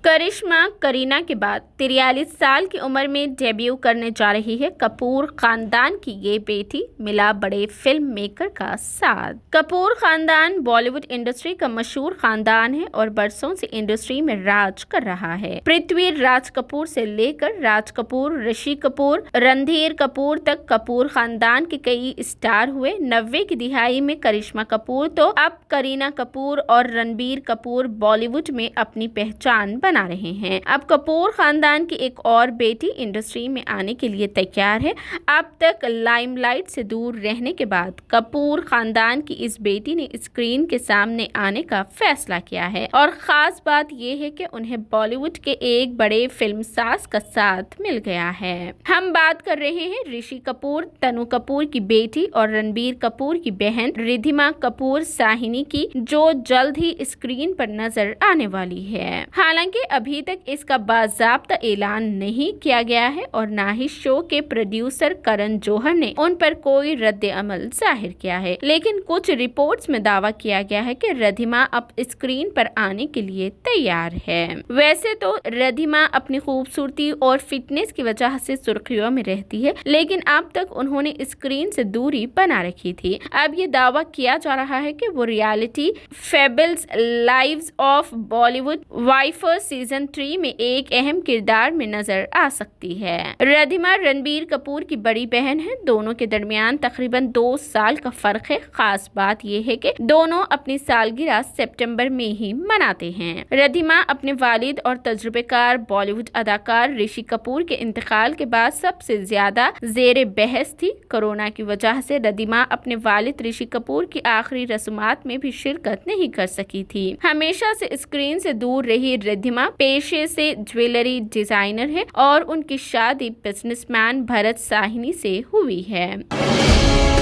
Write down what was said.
करिश्मा करीना के बाद 43 साल की उम्र में डेब्यू करने जा रही है कपूर खानदान की ये बेटी मिला बड़े फिल्म मेकर का साथ। कपूर खानदान बॉलीवुड इंडस्ट्री का मशहूर खानदान है और बरसों से इंडस्ट्री में राज कर रहा है। पृथ्वी राज कपूर से लेकर राज कपूर, ऋषि कपूर, रणधीर कपूर तक कपूर खानदान के कई स्टार हुए। 90 की दिहाई में करिश्मा कपूर तो अब करीना कपूर और रणबीर कपूर बॉलीवुड में अपनी पहचान बना रहे हैं। अब कपूर खानदान की एक और बेटी इंडस्ट्री में आने के लिए तैयार है। अब तक लाइमलाइट से दूर रहने के बाद कपूर खानदान की इस बेटी ने स्क्रीन के सामने आने का फैसला किया है और खास बात यह है कि उन्हें बॉलीवुड के एक बड़े फिल्मसाज का साथ मिल गया है। हम बात कर रहे हैं ऋषि कपूर, तनु कपूर की बेटी और रणबीर कपूर की बहन रिद्धिमा कपूर साहिनी की, जो जल्द ही स्क्रीन पर नजर आने वाली है। हालांकि अभी तक इसका बाज़ाब्ता ऐलान नहीं किया गया है और ना ही शो के प्रोड्यूसर करण जौहर ने उन पर कोई रद्द अमल जाहिर किया है। लेकिन कुछ रिपोर्ट्स में दावा किया गया है कि रिद्धिमा अब स्क्रीन पर आने के लिए तैयार है। वैसे तो रिद्धिमा अपनी खूबसूरती और फिटनेस की वजह से सुर्खियों में रहती है, लेकिन अब तक उन्होंने स्क्रीन से दूरी बना रखी थी। अब ये दावा किया जा रहा है कि वो reality fables lives of Bollywood wiper season 3 में एक अहम किरदार में नजर आ सकती है। रिद्धिमा रणबीर कपूर की बड़ी बहन है। दोनों के दरमियान तकरीबन 2 साल का फर्क है। खास बात यह है कि दोनों अपनी सालगिरह सितंबर में ही मनाते हैं। रिद्धिमा अपने वालिद और तजुर्बेकार बॉलीवुड अदाकार ऋषि कपूर के इंतकाल के बाद सबसे ज्यादा जेर बहस थी। कोरोना की वजह से रिद्धिमा अपने वालिद ऋषि कपूर की आखिरी रस्मात में भी शिरकत नहीं कर सकी थी। हमेशा से स्क्रीन से दूर रही रिद्धिमा पेशे से ज्वेलरी डिजाइनर है और उनकी शादी बिजनेसमैन भरत साहिनी से हुई है।